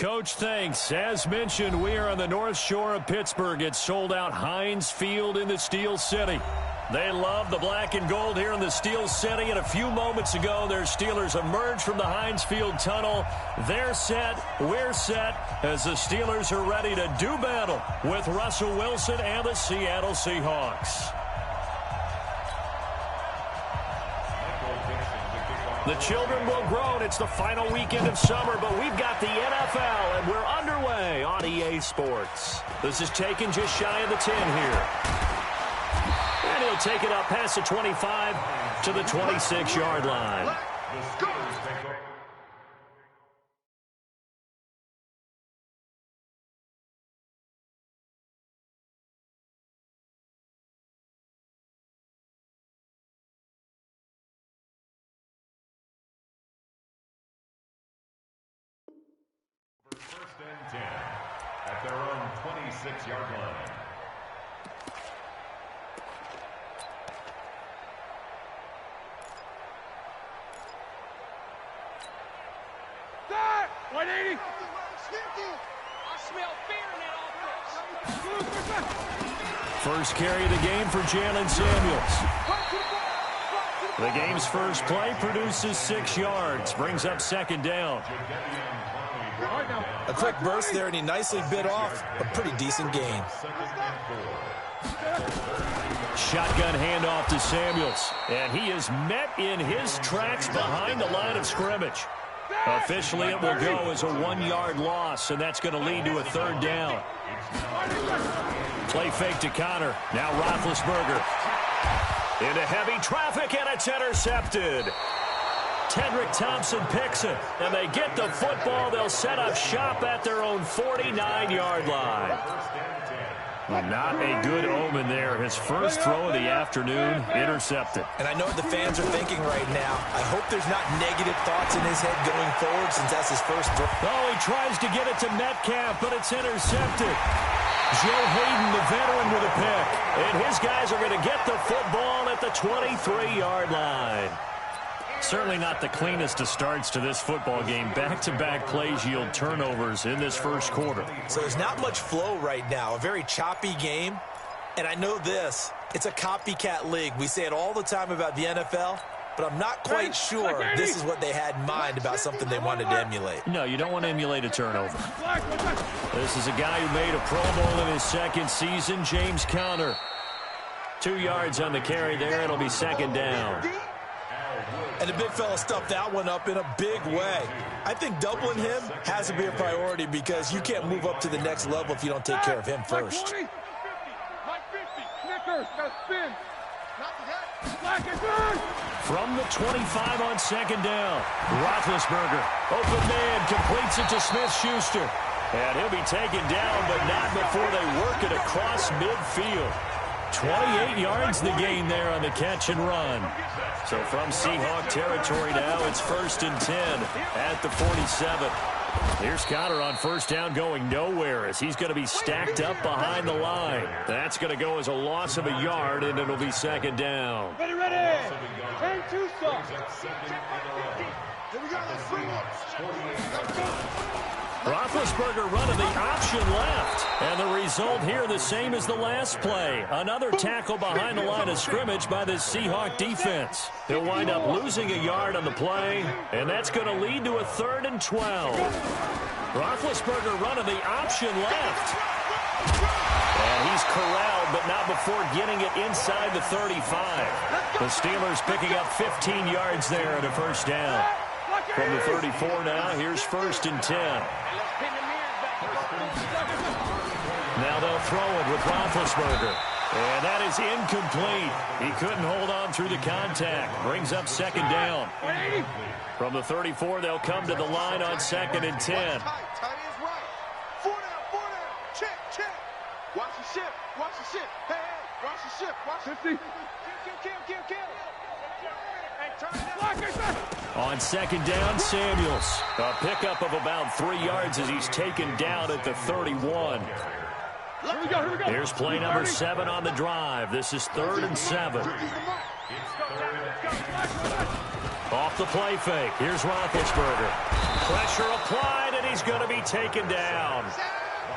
Coach, thanks. As mentioned, we are on the North Shore of Pittsburgh. It's sold out Heinz Field in the Steel City. They love the black and gold here in the Steel City. And a few moments ago, their Steelers emerged from the Heinz Field tunnel. They're set. We're set as the Steelers are ready to do battle with Russell Wilson and the Seattle Seahawks. The children will grow, and it's the final weekend of summer, but we've got the NFL, and we're underway on EA Sports. This is taken just shy of the 10 here. And he'll take it up past the 25 to the 26-yard line. First and 10 at their own 26-yard line. That 180. I smell fear in that offense. First carry of the game for Jalen Samuels. The game's first play produces 6 yards, brings up second down. A quick burst there, and he nicely bit off a pretty decent gain. Shotgun handoff to Samuels, and he is met in his tracks behind the line of scrimmage. Officially, it will go as a 1-yard loss, and that's going to lead to a third down. Play fake to Connor. Now Roethlisberger. Into heavy traffic, and it's intercepted. Tedrick Thompson picks it, and they get the football. They'll set up shop at their own 49-yard line. Not a good omen there. His first throw of the afternoon intercepted. And I know what the fans are thinking right now. I hope there's not negative thoughts in his head going forward since that's his first throw. Oh, he tries to get it to Metcalf, but it's intercepted. Joe Hayden, the veteran, with a pick. And his guys are going to get the football at the 23-yard line. Certainly not the cleanest of starts to this football game. Back-to-back plays yield turnovers in this first quarter. So there's not much flow right now. A very choppy game. And I know this. It's a copycat league. We say it all the time about the NFL, but I'm not quite sure this is what they had in mind about something they wanted to emulate. No, you don't want to emulate a turnover. This is a guy who made a Pro Bowl in his second season, James Conner. 2 yards on the carry there. It'll be second down. And the big fella stuffed that one up in a big way. I think doubling him has to be a priority because you can't move up to the next level if you don't take care of him first. From the 25 on second down, Roethlisberger, open man, completes it to Smith-Schuster. And he'll be taken down, but not before they work it across midfield. 28 yards the gain there on the catch and run. So from Seahawk territory now, it's 1st and 10 at the 47. Here's Connor on first down going nowhere as he's going to be stacked up behind the line. That's going to go as a loss of a yard, and it'll be second down. Ready, ready. Turn 2 stops. Here we go. Let's bring it. Roethlisberger running the option left. And the result here the same as the last play. Another tackle behind the line of scrimmage by the Seahawk defense. He'll wind up losing a yard on the play, and that's going to lead to a 3rd and 12. Roethlisberger running the option left. And he's corralled, but not before getting it inside the 35. The Steelers picking up 15 yards there at a first down. From the 34 now, here's 1st and 10. Now they'll throw it with Roethlisberger. And that is incomplete. He couldn't hold on through the contact. Brings up second down. From the 34, they'll come to the line on 2nd and 10. Four down. Check. Watch the ship. Hey, watch the ship. Watch the ship. Kill. On 2nd down, Samuels. A pickup of about 3 yards as he's taken down at the 31. Here we go. Here's play number 7 on the drive. This is 3rd and 7. Off the play fake. Here's Roethlisberger. Pressure applied, and he's going to be taken down.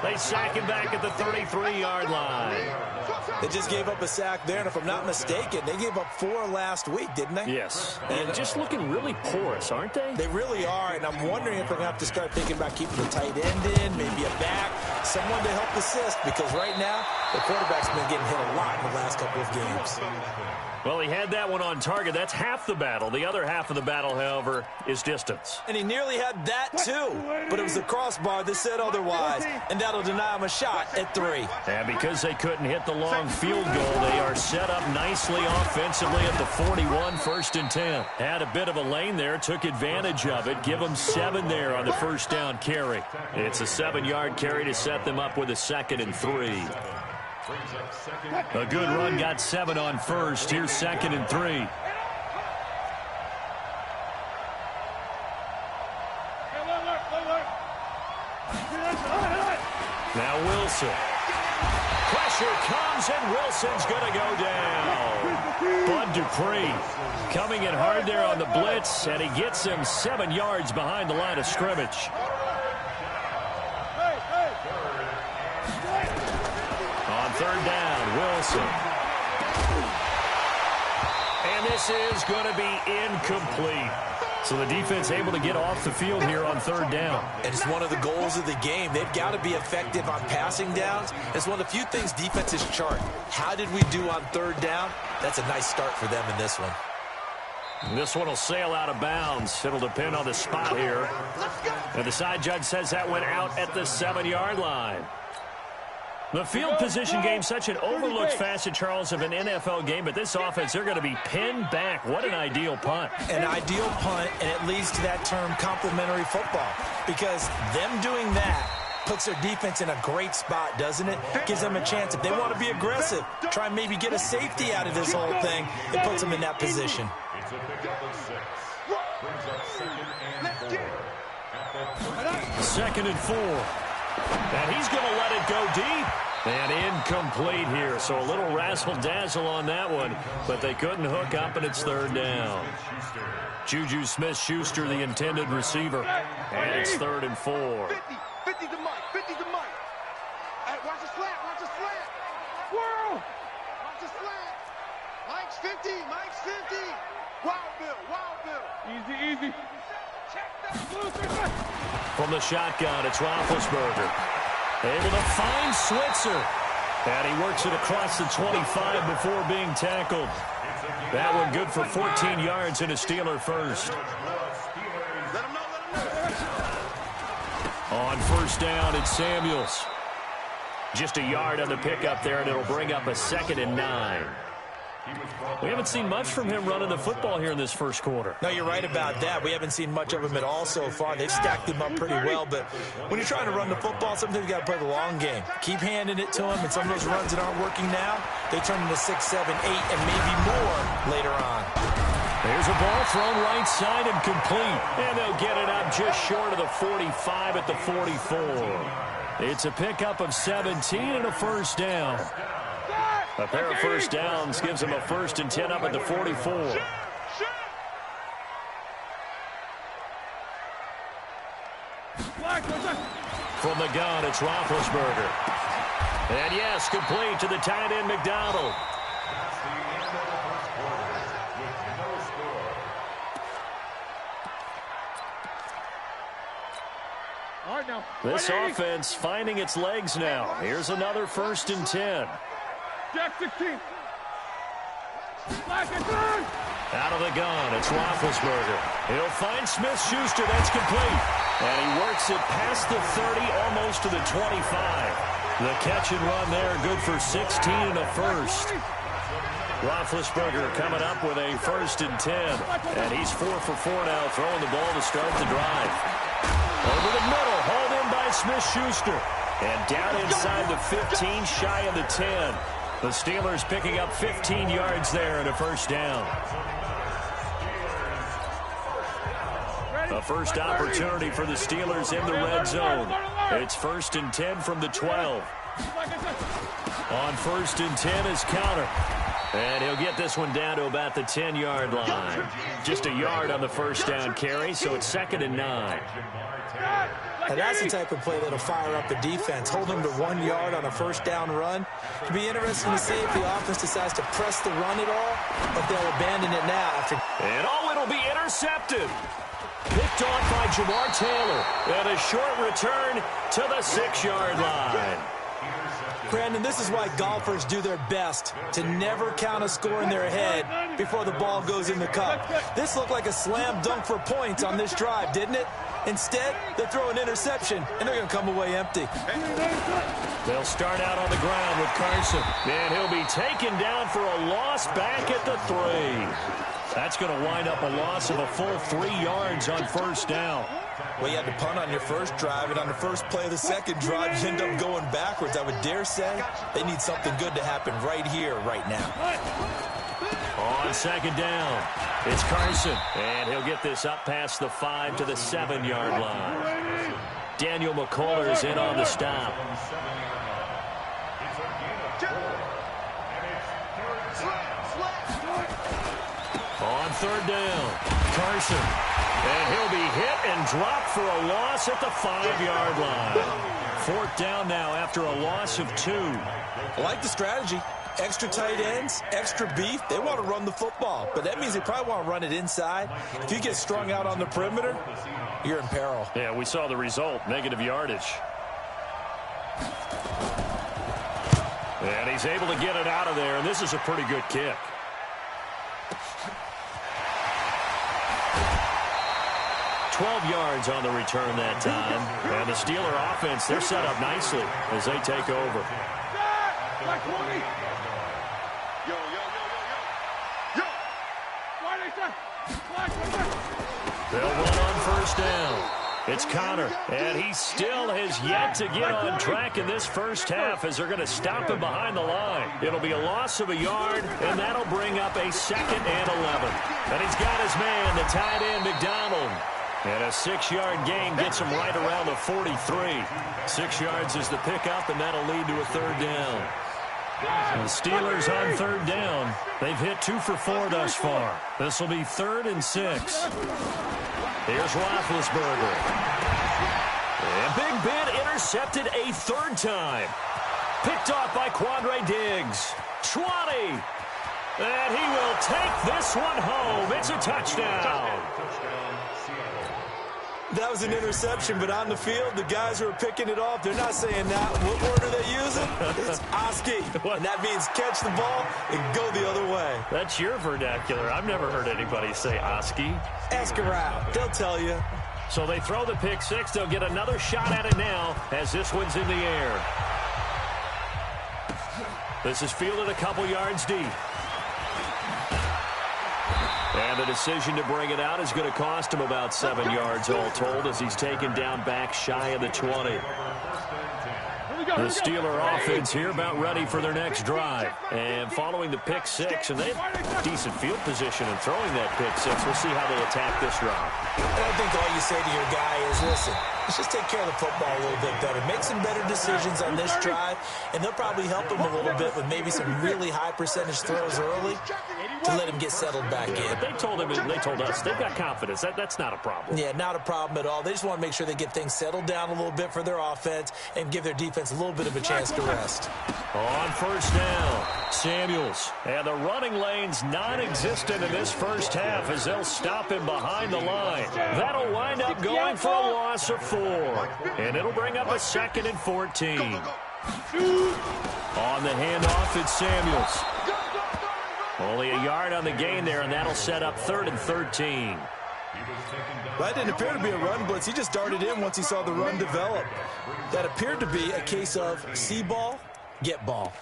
They sack him back at the 33-yard line. They just gave up a sack there, and if I'm not mistaken, they gave up 4 last week, didn't they? Yes, and just looking really porous, aren't they? They really are, and I'm wondering if they're going to have to start thinking about keeping the tight end in, maybe a back, someone to help assist, because right now, the quarterback's been getting hit a lot in the last couple of games. Well, he had that one on target. That's half the battle. The other half of the battle, however, is distance. And he nearly had that, too. But it was the crossbar that said otherwise, and that'll deny him a shot at 3. And because they couldn't hit the long field goal, they are set up nicely offensively at the 41, 1st and 10. Had a bit of a lane there, took advantage of it. Give them 7 there on the first down carry. It's a 7-yard carry to set them up with a 2nd and 3. A good run, got 7 on first. Here's 2nd and 3. Now Wilson. Pressure comes, and Wilson's going to go down. Bud Dupree coming in hard there on the blitz, and he gets him 7 yards behind the line of scrimmage. On 3rd down, Wilson. And this is going to be incomplete. So the defense able to get off the field here on 3rd down. And it's one of the goals of the game. They've got to be effective on passing downs. It's one of the few things defenses chart. How did we do on 3rd down? That's a nice start for them in this one. This one will sail out of bounds. It'll depend on the spot here. And the side judge says that went out at the 7-yard line. The field position game, such an overlooked facet, Charles, of an NFL game, but this offense, they're going to be pinned back. What an ideal punt. An ideal punt, and it leads to that term complementary football, because them doing that puts their defense in a great spot, doesn't it? Gives them a chance. If they want to be aggressive, try and maybe get a safety out of this whole thing, it puts them in that position. It's a pickup of 6. Brings up 2nd and 4. 2nd and 4. And he's going to let it go deep. And incomplete here. So a little razzle-dazzle on that one. But they couldn't hook up, and it's 3rd down. Juju Smith-Schuster, the intended receiver. And it's 3rd and 4. 50 to Mike. 50 to Mike. Hey, watch the slant. Watch the slant. Whirl. Watch the slant. Mike's 50. Mike's 50. Wild Bill. Wild Bill. Easy, easy. From the shotgun, it's Roethlisberger. Able to find Switzer. And he works it across the 25 before being tackled. That one good for 14 yards and a Steeler first. Let him know, let him know. On 1st down, it's Samuels. Just a yard on the pickup there, and it'll bring up a 2nd and 9. We haven't seen much from him running the football here in this first quarter. No, you're right about that. We haven't seen much of him at all so far. They've stacked him up pretty well, but when you're trying to run the football, sometimes you got to play the long game. Keep handing it to him, and some of those runs that aren't working now, they turn into 6, 7, 8, and maybe more later on. There's a ball thrown right side and complete, and they'll get it up just short of the 45 at the 44. It's a pickup of 17 and a 1st down. A pair of 1st downs gives them a 1st and 10 up at the 44. From the gun, it's Roethlisberger. And yes, complete to the tight end, McDonald. That's the end of the first quarter with no score. All right, now. This offense finding its legs now. Here's another 1st and 10. Jack 16. Out of the gun, it's Roethlisberger. He'll find Smith-Schuster. That's complete. And he works it past the 30, almost to the 25. The catch and run there, good for 16 and a 1st. Roethlisberger coming up with a 1st and 10. And he's 4 for 4 now, throwing the ball to start the drive. Over the middle, hauled in by Smith-Schuster. And down inside the 15, shy of the 10. The Steelers picking up 15 yards there and a 1st down. A first opportunity for the Steelers in the red zone. It's 1st and 10 from the 12. On 1st and 10 is Counter. And he'll get this one down to about the 10-yard line. Just a yard on the first down carry, so it's 2nd and 9. And that's the type of play that'll fire up the defense. Hold them to 1 yard on a first down run. It'll be interesting to see if the offense decides to press the run at all, or if they'll abandon it now after. And it'll be intercepted. Picked off by Jamar Taylor. And a short return to the 6-yard line. Brandon, this is why golfers do their best to never count a score in their head before the ball goes in the cup. This looked like a slam dunk for points on this drive, didn't it? Instead, they throw an interception, and they're going to come away empty. They'll start out on the ground with Carson. And he'll be taken down for a loss back at the 3. That's going to wind up a loss of a full 3 yards on first down. Well, you had to punt on your first drive, and on the first play of the second drive, you end up going backwards. I would dare say they need something good to happen right here, right now. On second down, it's Carson. And he'll get this up past the 5 to the 7-yard line. Daniel McCullers in on the stop. On third down, Carson. And he'll be hit and dropped for a loss at the 5-yard line. 4th down now after a loss of 2. I like the strategy. Extra tight ends, extra beef. They want to run the football, but that means they probably want to run it inside. If you get strung out on the perimeter, you're in peril. Yeah, we saw the result, negative yardage. And he's able to get it out of there, and this is a pretty good kick. $12 yards on the return that time. And the Steeler offense, they're set up nicely as they take over. They'll run on first down. It's Connor, and he still has yet to get on track in this first half as they're going to stop him behind the line. It'll be a loss of a yard, and that'll bring up a 2nd and 11. And he's got his man, the tight end, McDonald. And a 6-yard gain gets him right around the 43. 6 yards is the pickup, and that'll lead to a 3rd down. The Steelers on 3rd down. They've hit 2 for 4 thus far. This will be 3rd and 6. Here's Roethlisberger. And Big Ben intercepted a 3rd time. Picked off by Quandre Diggs. 20. And he will take this one home. It's a touchdown. That was an interception, but on the field, the guys who are picking it off, they're not saying that. What word are they using? It's Oski. And that means catch the ball and go the other way. That's your vernacular. I've never heard anybody say Oski. Ask around. They'll tell you. So they throw the pick 6. They'll get another shot at it now as this one's in the air. This is fielded a couple yards deep. And the decision to bring it out is going to cost him about 7 yards all told as he's taken down back shy of the 20. The Steeler offense here about ready for their next drive. And following the pick 6, and they have decent field position in throwing that pick 6. We'll see how they attack this drive. And I think all you say to your guy is, listen, let's just take care of the football a little bit better. Make some better decisions on this drive, and they'll probably help him a little bit with maybe some really high percentage throws early to let him get settled back in. But they told him, they told us, they've got confidence. That's not a problem. Yeah, not a problem at all. They just want to make sure they get things settled down a little bit for their offense and give their defense a little bit of a chance to rest. On first down, Samuels. And the running lane's non-existent in this first half as they'll stop him behind the line. That'll wind up going for a loss of 4. And it'll bring up a 2nd and 14. On the handoff, it's Samuels. Only a yard on the gain there, and that'll set up 3rd and 13. That didn't appear to be a run blitz. He just darted in once he saw the run develop. That appeared to be a case of see ball, get ball.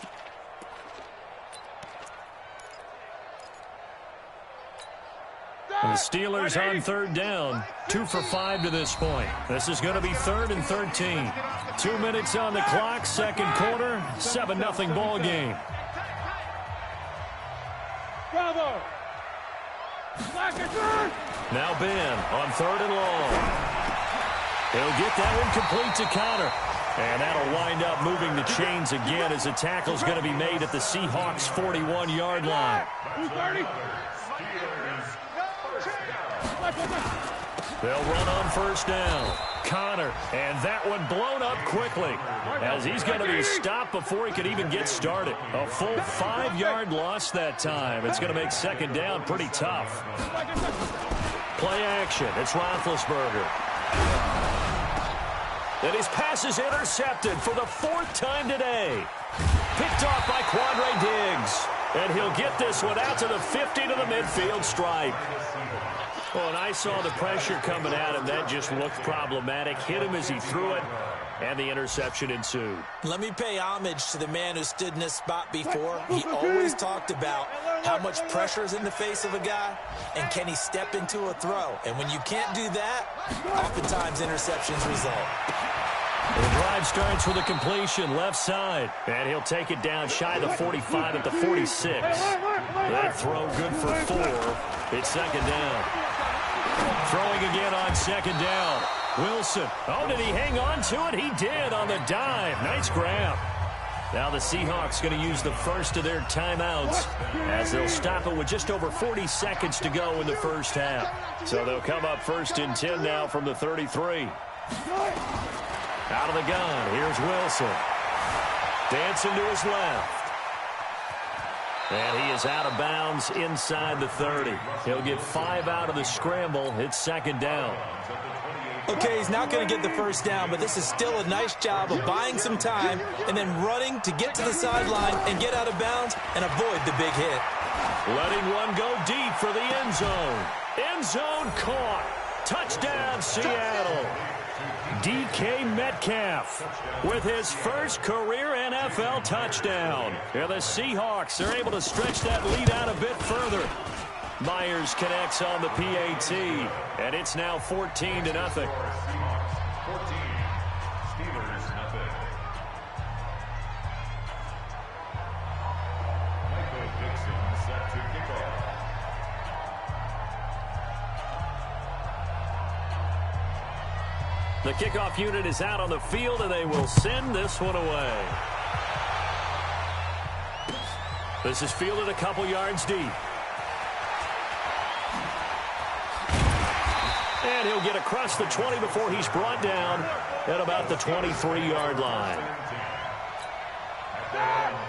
And the Steelers on 3rd down, 2 for 5 to this point. This is going to be 3rd and 13. 2 minutes on the clock, 2nd quarter, 7-0 ball game. Bravo! Now Ben on 3rd and long. He'll get that one complete to Connor. And that'll wind up moving the chains again as the tackle's going to be made at the Seahawks' 41-yard line. They'll run on first down. Connor, and that one blown up quickly as he's going to be stopped before he could even get started. A full 5-yard loss that time. It's going to make second down pretty tough. Play action. It's Roethlisberger. And his pass is intercepted for the 4th time today. Picked off by Quandre Diggs. And he'll get this one out to the 50 to the midfield stripe. Well, and I saw the pressure coming at him. That just looked problematic. Hit him as he threw it, and the interception ensued. Let me pay homage to the man who stood in this spot before. He always talked about how much pressure is in the face of a guy, and can he step into a throw. And when you can't do that, oftentimes interceptions result. The drive starts with a completion left side, and he'll take it down shy of the 45 at the 46. That throw good for 4. It's second down. Throwing again on second down. Wilson. Oh, did he hang on to it? He did on the dive. Nice grab. Now the Seahawks going to use the first of their timeouts as they'll stop it with just over 40 seconds to go in the first half. So they'll come up 1st and 10 now from the 33. Out of the gun. Here's Wilson. Dancing to his left. And he is out of bounds inside the 30. He'll get 5 out of the scramble. It's second down. Okay, he's not going to get the first down, but this is still a nice job of buying some time and then running to get to the sideline and get out of bounds and avoid the big hit. Letting one go deep for the end zone. End zone caught. Touchdown, Seattle. DK Metcalf with his first career NFL touchdown. And the Seahawks are able to stretch that lead out a bit further. Myers connects on the PAT, and it's now 14-0. The kickoff unit is out on the field, and they will send this one away. This is fielded a couple yards deep. And he'll get across the 20 before he's brought down at about the 23-yard line.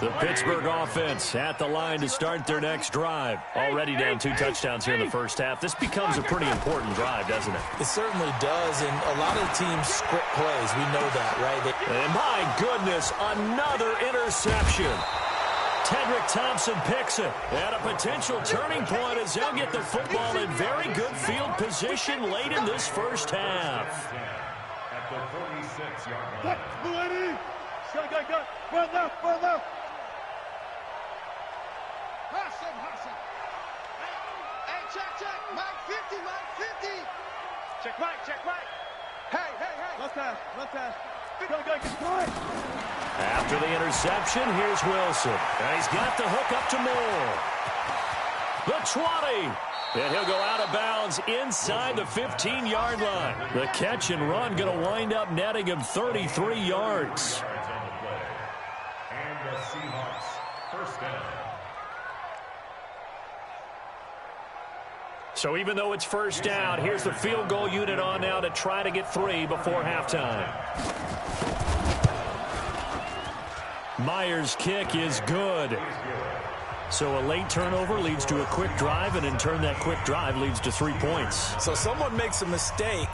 The Pittsburgh offense at the line to start their next drive. Already down 2 touchdowns here in the first half. This becomes a pretty important drive, doesn't it? It certainly does, and a lot of the teams script plays. We know that, right? And my goodness, another interception. Tedrick Thompson picks it. And a potential turning point as they'll get the football in very good field position late in this first half. At the 46-yard line. Go. Run left. Hustle. Hey, check. Mike 50. Check right. Hey. Left pass. Go. After the interception, here's Wilson. And he's got the hook up to Moore. The 20. And he'll go out of bounds inside the 15-yard line. The catch and run going to wind up netting him 33 yards. And the Seahawks first down. So even though it's first down, here's the field goal unit on now to try to get 3 before halftime. Myers' kick is good. So a late turnover leads to a quick drive, and in turn that quick drive leads to 3 points. So someone makes a mistake,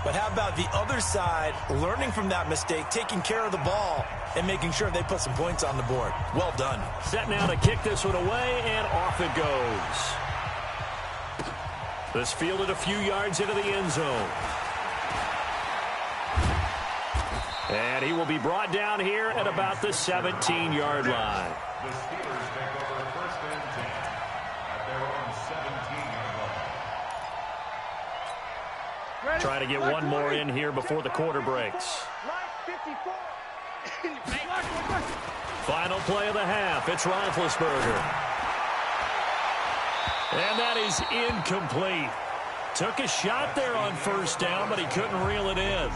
but how about the other side learning from that mistake, taking care of the ball, and making sure they put some points on the board? Well done. Set now to kick this one away, and off it goes. This fielded a few yards into the end zone. And he will be brought down here at about the 17-yard line. The Steelers take over first and 10 at their own 17-yard line. Trying to get one more in here before the quarter breaks. Final play of the half. It's Roethlisberger. And that is incomplete. Took a shot there on first down, but he couldn't reel it in.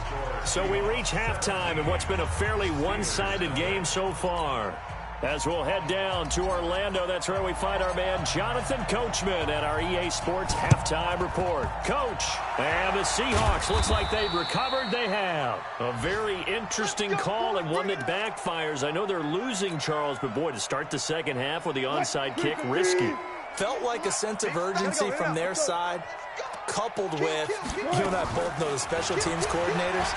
So we reach halftime in what's been a fairly one-sided game so far. As we'll head down to Orlando, that's where we find our man Jonathan Coachman at our EA Sports Halftime Report. Coach, and the Seahawks, looks like they've recovered. They have. A very interesting call and one that backfires. I know they're losing, Charles, but boy, to start the second half with the onside kick, risky. Felt like a sense of urgency from their side, coupled with, you and I both know the special teams coordinators,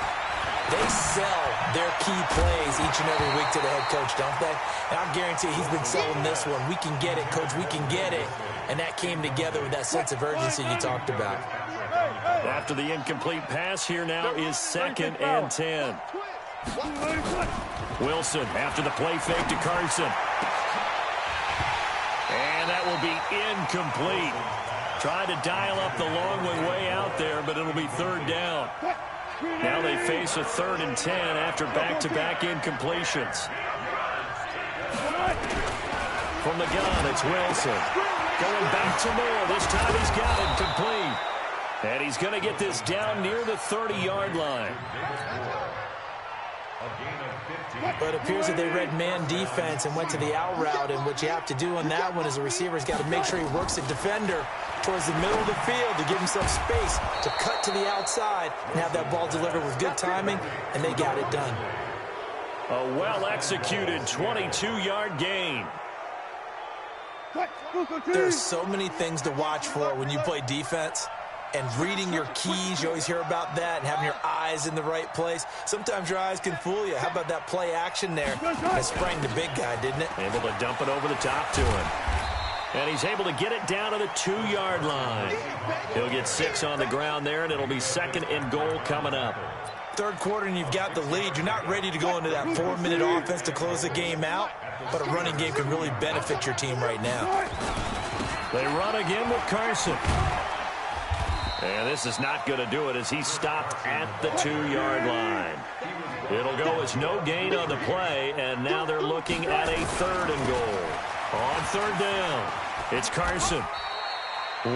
they sell their key plays each and every week to the head coach, don't they? And I guarantee he's been selling this one. We can get it, coach, we can get it. And that came together with that sense of urgency you talked about. After the incomplete pass, here now is 2nd and 10. Wilson after the play fake to Carson. And that will be incomplete. Tried to dial up the long way out there, but it'll be 3rd down. Now they face a 3rd and 10 after back-to-back incompletions. From the gun, it's Wilson. Going back to Moore. This time he's got it complete. And he's going to get this down near the 30-yard line. But it appears that they read man defense and went to the out route, and what you have to do on that one is the receiver's got to make sure he works the defender towards the middle of the field to give himself space to cut to the outside and have that ball delivered with good timing, and they got it done. A well-executed 22-yard gain. There's so many things to watch for when you play defense. And reading your keys, you always hear about that, and having your eyes in the right place. Sometimes your eyes can fool you. How about that play action there? That sprang the big guy, didn't it? Able to dump it over the top to him. And he's able to get it down to the 2-yard line. He'll get 6 on the ground there, and it'll be 2nd and goal coming up. 3rd quarter, and you've got the lead. You're not ready to go into that 4-minute offense to close the game out, but a running game can really benefit your team right now. They run again with Carson. And this is not going to do it as he's stopped at the 2-yard line. It'll go as no gain on the play, and now they're looking at a 3rd and goal. On 3rd down, it's Carson.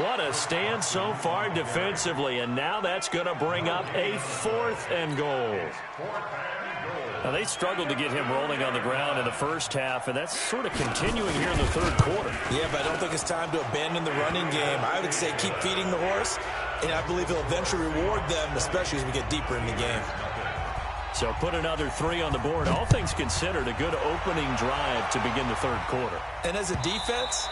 What a stand so far defensively, and now that's going to bring up a 4th and goal. Now, they struggled to get him rolling on the ground in the first half, and that's sort of continuing here in the 3rd quarter. Yeah, but I don't think it's time to abandon the running game. I would say keep feeding the horse, and I believe he'll eventually reward them, especially as we get deeper in the game. So put another 3 on the board. All things considered, a good opening drive to begin the 3rd quarter. And as a defense,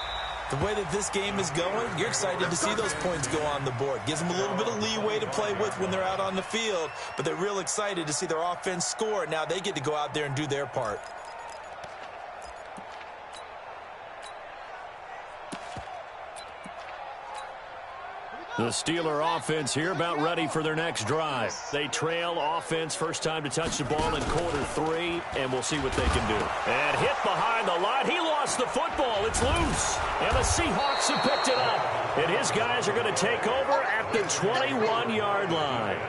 the way that this game is going, you're excited to see those points go on the board. Gives them a little bit of leeway to play with when they're out on the field, but they're real excited to see their offense score. Now they get to go out there and do their part. The Steeler offense here about ready for their next drive. They trail offense, first time to touch the ball in quarter 3, and we'll see what they can do. And hit behind the line. He lost the football. It's loose. And the Seahawks have picked it up. And his guys are going to take over at the 21-yard line.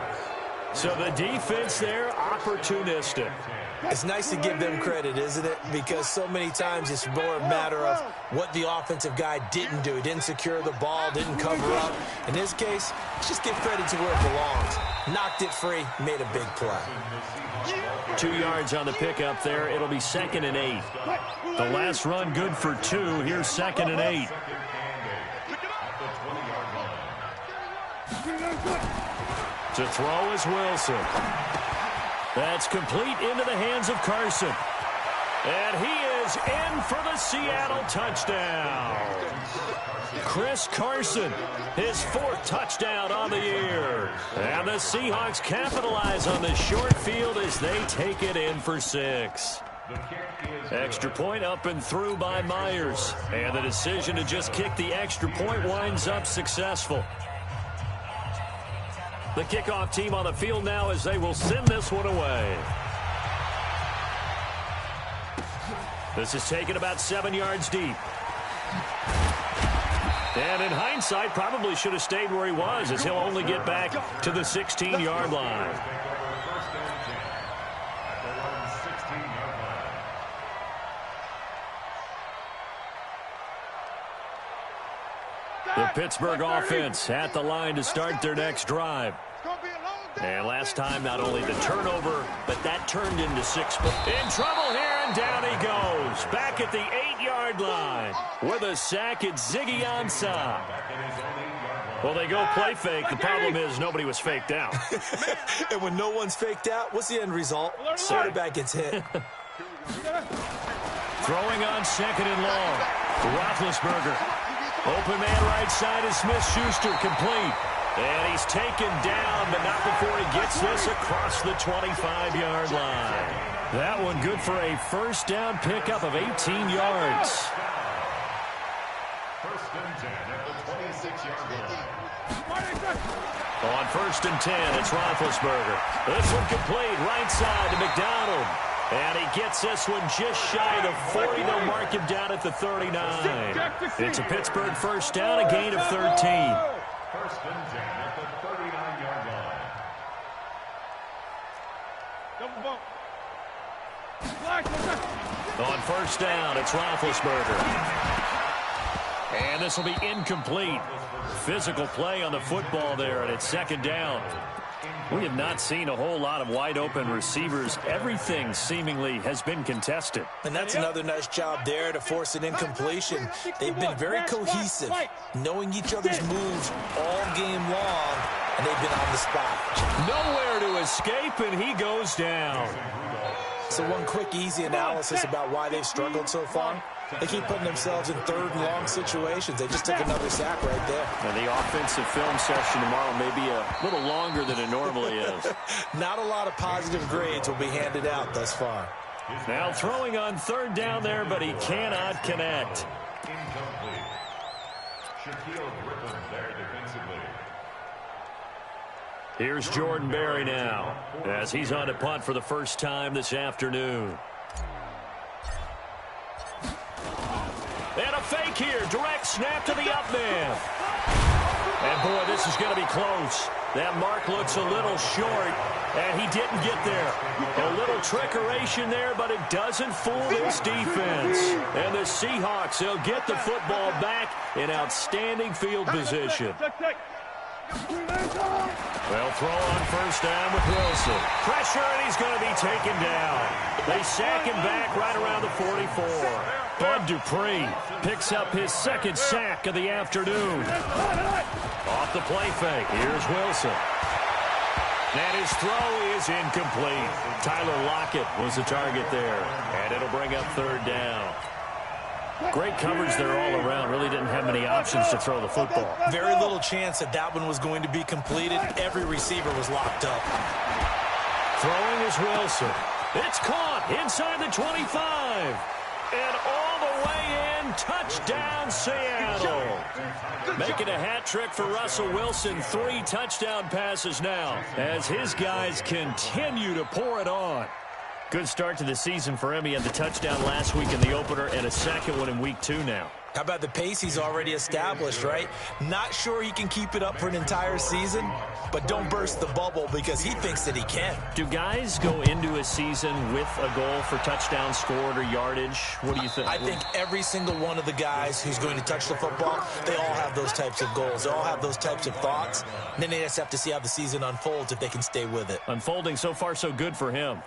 So the defense there, opportunistic. It's nice to give them credit, isn't it? Because so many times it's more a matter of what the offensive guy didn't do. He didn't secure the ball, didn't cover up. In this case, just give credit to where it belongs. Knocked it free, made a big play. 2 yards on the pickup there. It'll be 2nd and 8. The last run good for 2. Here's 2nd and 8. To throw is Wilson. That's complete into the hands of Carson. And he is in for the Seattle touchdown. Chris Carson, his 4th touchdown on the year. And the Seahawks capitalize on the short field as they take it in for 6. Extra point up and through by Myers. And the decision to just kick the extra point winds up successful. The kickoff team on the field now as they will send this one away. This is taken about 7 yards deep. And in hindsight, probably should have stayed where he was as he'll only get back to the 16-yard line. The Pittsburgh offense at the line to start their next drive. And last time, not only the turnover, but that turned into 6 points. In trouble here, and down he goes. Back at the 8-yard line with a sack. It's Ziggy Ansah. Well, they go play fake. The problem is nobody was faked out. And when no one's faked out, what's the end result? Quarterback gets hit. Throwing on 2nd and long. Roethlisberger. Open man right side is Smith-Schuster, complete. And he's taken down, but not before he gets this across the 25-yard line. That one good for a first down pickup of 18 yards. First and 10 at the 26-yard line. On 1st and 10, it's Roethlisberger. This one complete, right side to McDonald. And he gets this one just shy of the 40. They'll mark him down at the 39. It's a Pittsburgh first down, a gain of 13. First and 10 at the 39-yard line. On 1st down, it's Roethlisberger. And this will be incomplete. Physical play on the football there, and it's 2nd down. We have not seen a whole lot of wide-open receivers. Everything seemingly has been contested. And that's another nice job there to force an incompletion. They've been very cohesive, knowing each other's moves all game long, and they've been on the spot. Nowhere to escape, and he goes down. So one quick, easy analysis about why they've struggled so far. They keep putting themselves in 3rd and long situations. They just took another sack right there. And the offensive film session tomorrow may be a little longer than it normally is. Not a lot of positive grades will be handed out thus far. Now throwing on 3rd down there, but he cannot connect. Incomplete. Shaquille Griffin there defensively. Here's Jordan Berry now, as he's on to punt for the first time this afternoon. And a fake here. Direct snap to the up man. And, boy, this is going to be close. That mark looks a little short, and he didn't get there. A little trickeration there, but it doesn't fool this defense. And the Seahawks, they'll get the football back in outstanding field position. They'll throw on 1st down with Wilson. Pressure, and he's going to be taken down. They sack him back right around the 44. Bud Dupree picks up his 2nd sack of the afternoon. Off the play fake, here's Wilson. And his throw is incomplete. Tyler Lockett was the target there. And it'll bring up 3rd down. Great coverage there all around. Really didn't have many options to throw the football. Very little chance that that one was going to be completed. Every receiver was locked up. Throwing is Wilson. It's caught inside the 25. And all the way in, touchdown Seattle. Making a hat trick for Russell Wilson. 3 touchdown passes now as his guys continue to pour it on. Good start to the season for him. He had the touchdown last week in the opener and a 2nd one in week 2 now. How about the pace he's already established, right? Not sure he can keep it up for an entire season, but don't burst the bubble because he thinks that he can. Do guys go into a season with a goal for touchdown scored or yardage? What do you think? I think every single one of the guys who's going to touch the football, they all have those types of goals. They all have those types of thoughts. And then they just have to see how the season unfolds if they can stay with it. Unfolding so far so good for him.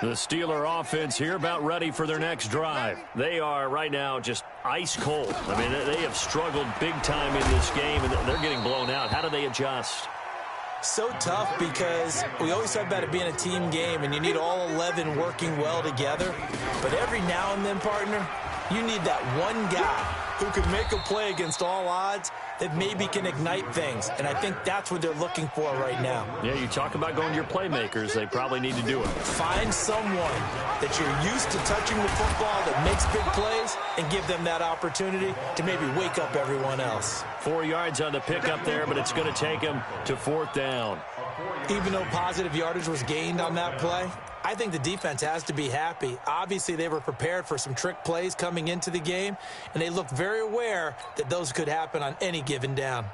The Steeler offense here about ready for their next drive. They are right now just ice cold. I mean, they have struggled big time in this game, and they're getting blown out. How do they adjust? So tough because we always talk about it being a team game, and you need all 11 working well together. But every now and then, partner, you need that one guy who can make a play against all odds that maybe can ignite things. And I think that's what they're looking for right now. Yeah, you talk about going to your playmakers. They probably need to do it. Find someone that you're used to touching the football that makes big plays and give them that opportunity to maybe wake up everyone else. 4 yards on the pickup there, but it's going to take him to 4th down. Even though positive yardage was gained on that play, I think the defense has to be happy. Obviously, they were prepared for some trick plays coming into the game, and they looked very aware that those could happen on any given down.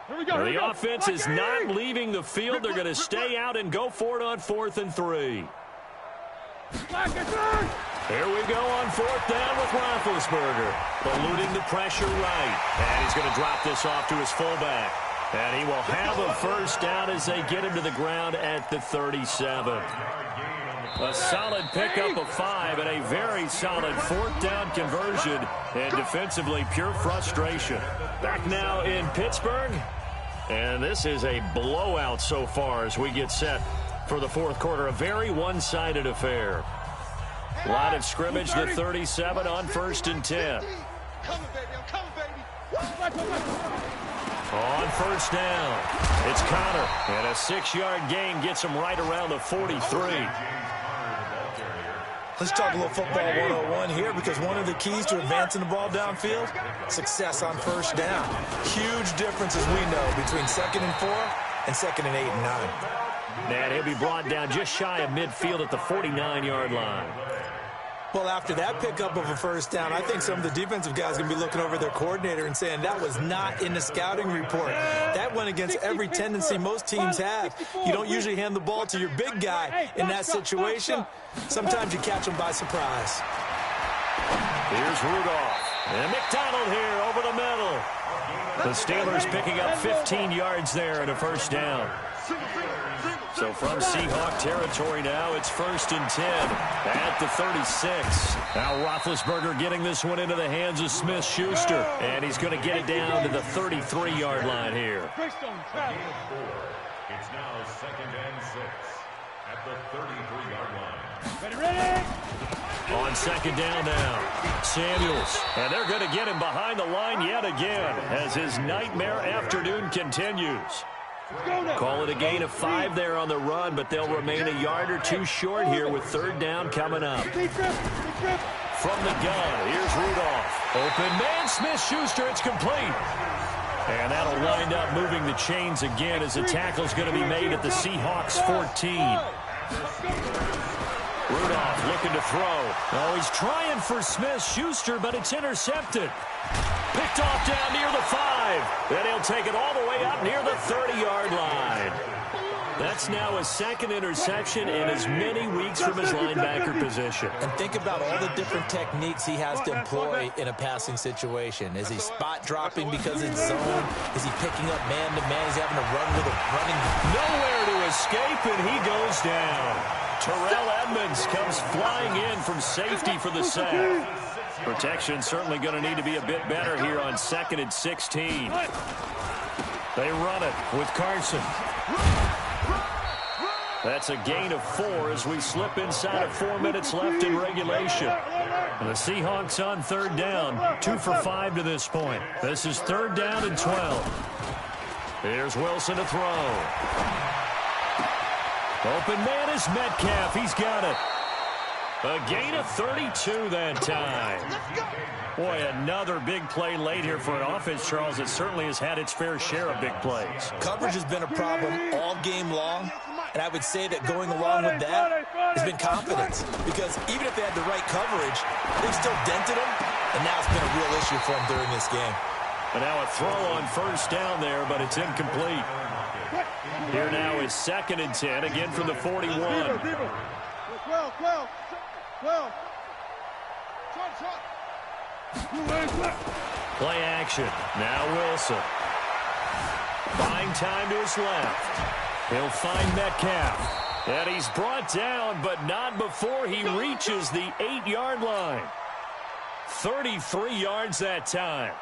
Well, the offense is not leaving the field. They're going to stay out and go for it on 4th and 3. Here we go on fourth down with Roethlisberger. Eluding the pressure right. And he's going to drop this off to his fullback. And he will have a first down as they get him to the ground at the 37. A solid pickup of 5 and a very solid fourth down conversion. And defensively, pure frustration. Back now in Pittsburgh. And this is a blowout so far as we get set for the fourth quarter. A very one-sided affair. Line of scrimmage, the 37 on 1st and 10. On first down, it's Connor. And a 6-yard gain gets him right around the 43. Let's talk a little football 101 here, because one of the keys to advancing the ball downfield, success on first down. Huge difference, as we know, between 2nd and 4 and 2nd and 8 and 9. And he'll be brought down just shy of midfield at the 49-yard line. Well, after that pickup of a first down, I think some of the defensive guys are going to be looking over their coordinator and saying that was not in the scouting report. That went against every tendency most teams have. You don't usually hand the ball to your big guy in that situation. Sometimes you catch him by surprise. Here's Rudolph. And McDonald here over the middle. The Steelers picking up 15 yards there and a first down. So from Seahawk territory now, it's 1st and 10 at the 36. Now Roethlisberger getting this one into the hands of Smith-Schuster. And he's going to get it down to the 33-yard line here. It's now 2nd and 6 at the 33-yard line. Ready? On 2nd down now, Samuels. And they're going to get him behind the line yet again as his nightmare afternoon continues. Call it a gain of 5 there on the run, but they'll remain a yard or 2 short here with 3rd down coming up. From the gun, here's Rudolph. Open man, Smith-Schuster, it's complete. And that'll wind up moving the chains again as the tackle's going to be made at the Seahawks 14. Rudolph looking to throw. Oh, he's trying for Smith-Schuster, but it's intercepted. Picked off down near the 5. Then he'll take it all the way up near the 30-yard line. That's now his 2nd interception in as many weeks from his linebacker position. And think about all the different techniques he has to employ in a passing situation. Is he spot dropping because it's zone? Is he picking up man-to-man? He's having to run with a running. Nowhere to escape, and he goes down. Terrell Edmonds comes flying in from safety for the sack. Protection certainly going to need to be a bit better here on 2nd and 16. They run it with Carson. That's a gain of 4 as we slip inside of 4 minutes left in regulation. And the Seahawks on 3rd down, 2 for 5 to this point. This is 3rd down and 12. Here's Wilson to throw. Open man is Metcalf. He's got it. A gain of 32 that time. Boy, another big play late here for an offense, Charles, that certainly has had its fair share of big plays. Coverage has been a problem all game long, and I would say that going along with that has been confidence. Because even if they had the right coverage, they've still dented them, and now it's been a real issue for them during this game. And now a throw on 1st down there, but it's incomplete. Here now is 2nd and 10, again from the 41. 12. Play action. Now Wilson. Buying time to his left. He'll find Metcalf. And he's brought down, but not before he reaches the 8-yard line. 33 yards that time.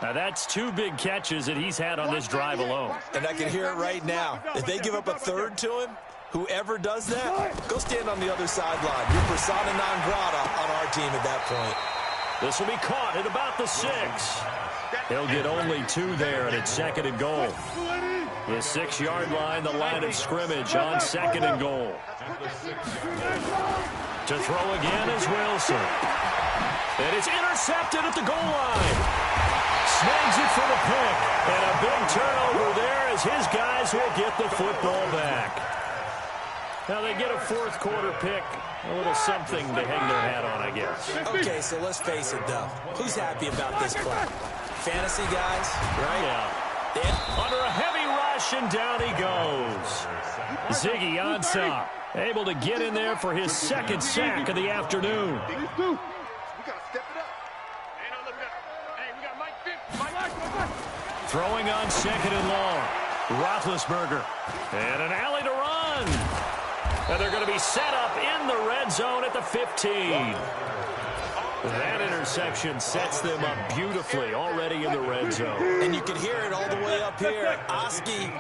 Now, that's 2 big catches that he's had on this drive alone. And I can hear it right now. If they give up a 3rd to him, whoever does that, go stand on the other sideline. You're persona non grata on our team at that point. This will be caught at about the 6. He'll get only 2 there, and it's 2nd and goal. The 6-yard line, the line of scrimmage on 2nd and goal. To throw again is Wilson. And it's intercepted at the goal line. Snags it for the pick. And a big turnover there as his guys will get the football back. Now they get a 4th quarter pick. A little something to hang their hat on, I guess. Okay, so let's face it, though. Who's happy about this play? Fantasy guys, right? Yeah. Under a heavy rush, and down he goes. Ziggy on top. Able to get in there for his second sack of the afternoon. We got to step it up. Hey, we got Mike 50. Throwing on second and long. Roethlisberger. And an alley to run. And they're going to be set up in the red zone at the 15. That interception sets them up beautifully already in the red zone. And you can hear it all the way up here. Oski,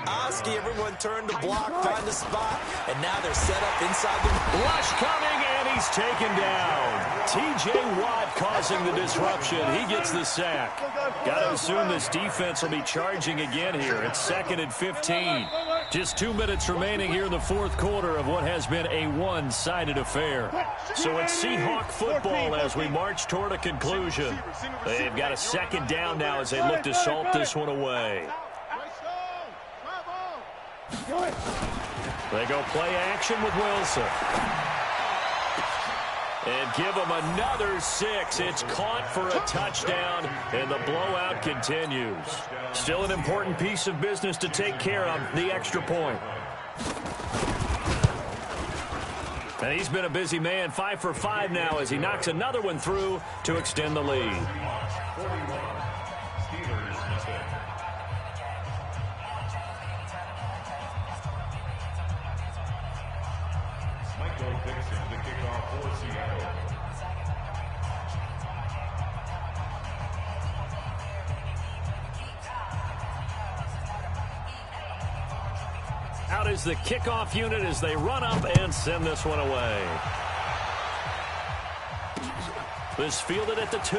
everyone turned to block, find a spot, and now they're set up inside the... Rush coming, and he's taken down. T.J. Watt causing the disruption. He gets the sack. Got to assume this defense will be charging again here. It's 2nd and 15. Just 2 minutes remaining here in the fourth quarter of what has been a one-sided affair. So it's Seahawk football as we march toward a conclusion. They've got a second down now as they look to salt this one away. They go play action with Wilson. And give them another 6. It's caught for a touchdown, and the blowout continues. Still an important piece of business to take care of, the extra point. And he's been a busy man, 5 for 5 now as he knocks another one through to extend the lead. Out is the kickoff unit as they run up and send this one away. This fielded at the 2.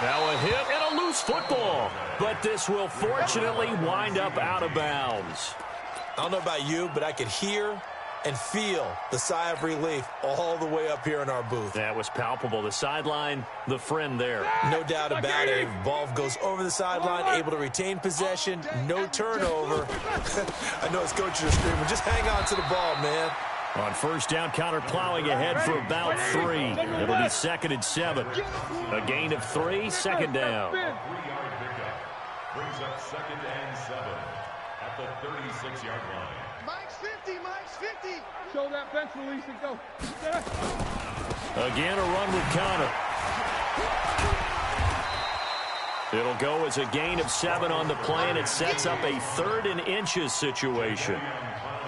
Now a hit and a loose football. But this will fortunately wind up out of bounds. I don't know about you, but I could hear and feel the sigh of relief all the way up here in our booth. That was palpable. The sideline, the friend there. No doubt about it. Ball goes over the sideline, able to retain possession, no turnover. I know his coaches are screaming, just hang on to the ball, man. On first down, counter plowing ahead for about 3. It'll be 2nd and 7. A gain of 3, second down. 3-yard pickup brings up 2nd and 7 at the 36-yard line. Mike's 50, Mike's 50. Show that bench release and go. Again, a run with Connor. It'll go as a gain of 7 on the play, and it sets up a 3rd and inches situation.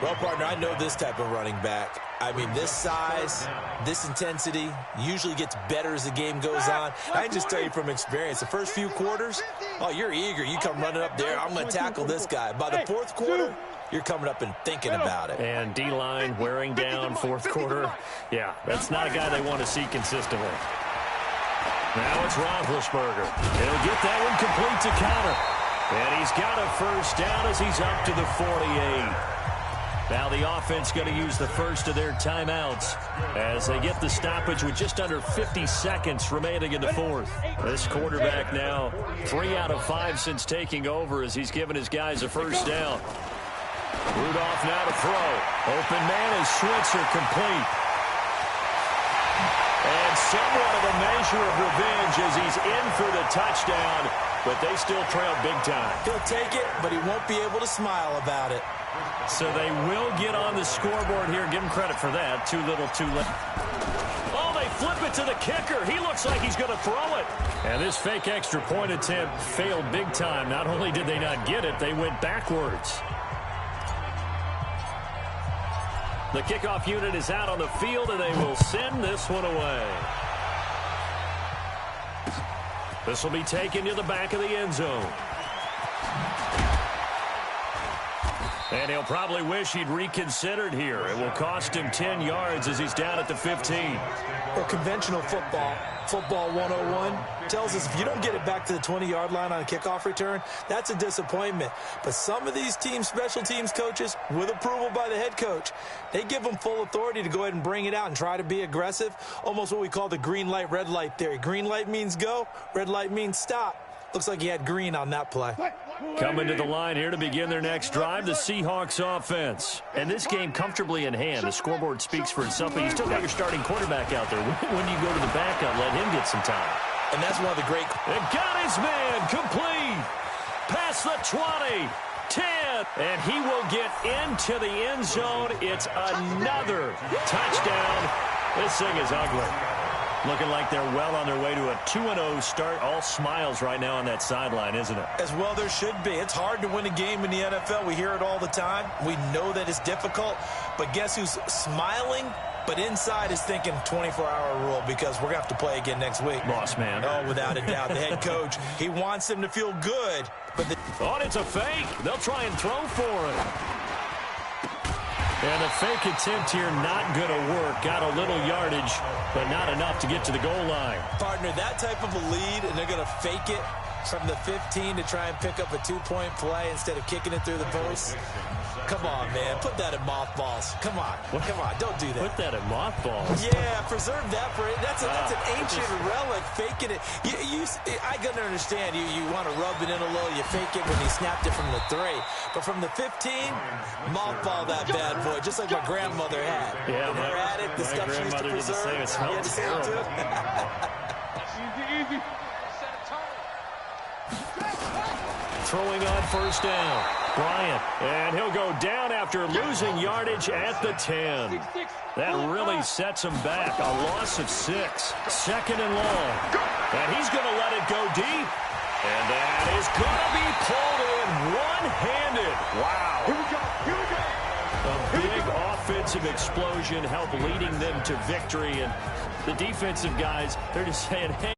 Well, partner, I know this type of running back. I mean, this size, this intensity usually gets better as the game goes on. I can just tell you from experience, the first few quarters, oh, you're eager. You come running up there, I'm going to tackle this guy. By the fourth quarter, you're coming up and thinking about it. And D-line wearing down fourth quarter. Yeah, that's not a guy they want to see consistently. Now it's Roethlisberger. He'll get that one complete to Connor. And he's got a first down as he's up to the 48. Now the offense going to use the first of their timeouts as they get the stoppage with just under 50 seconds remaining in the fourth. This quarterback now 3 out of 5 since taking over as he's given his guys a first down. Rudolph now to throw. Open man is Switzer complete. And somewhat of a measure of revenge as he's in for the touchdown, but they still trail big time. He'll take it, but he won't be able to smile about it. So they will get on the scoreboard here. Give him credit for that. Too little, too late. Oh, they flip it to the kicker. He looks like he's going to throw it. And this fake extra point attempt failed big time. Not only did they not get it, they went backwards. The kickoff unit is out on the field, and they will send this one away. This will be taken to the back of the end zone. And he'll probably wish he'd reconsidered here. It will cost him 10 yards as he's down at the 15. Well, conventional football 101, tells us if you don't get it back to the 20-yard line on a kickoff return, that's a disappointment. But some of these team special teams coaches, with approval by the head coach, they give them full authority to go ahead and bring it out and try to be aggressive, almost what we call the green light, red light theory. Green light means go, red light means stop. Looks like he had green on that play. Coming to the line here to begin their next drive, the Seahawks offense. And this game comfortably in hand. The scoreboard speaks for itself, but you still got your starting quarterback out there. When you go to the backup, let him get some time. And that's one of the great... It got his man complete. Past the 20. 10. And he will get into the end zone. It's another touchdown. This thing is ugly. Looking like they're well on their way to a 2-0 start. All smiles right now on that sideline, isn't it? As well there should be. It's hard to win a game in the NFL. We hear it all the time. We know that it's difficult. But guess who's smiling? But inside is thinking 24-hour rule because we're going to have to play again next week. Boss man. Oh, without a doubt. The head coach, he wants them to feel good. But oh, it's a fake. They'll try and throw for it. And the fake attempt here not going to work. Got a little yardage, but not enough to get to the goal line. Partner, that type of a lead, and they're going to fake it from the 15 to try and pick up a 2-point play instead of kicking it through the post. Come on, man. Put that in mothballs. Come on. Come on. Don't do that. Put that in mothballs. Yeah, preserve that for it. That's an ancient relic, faking it. I can understand. You want to rub it in a little. You fake it when you snapped it from the 3. But from the 15, mothball that bad boy, just like my grandmother had. Yeah, in her attic, the stuff she used to preserve. It smells terrible. Easy. Throwing on first down. Bryant, and he'll go down after losing yardage at the 10. That really sets him back. A loss of 6. 2nd and long. And he's going to let it go deep. And that is going to be pulled in one-handed. Wow. Here we go. Here we go. A big offensive explosion helped leading them to victory. And the defensive guys, they're just saying, hey,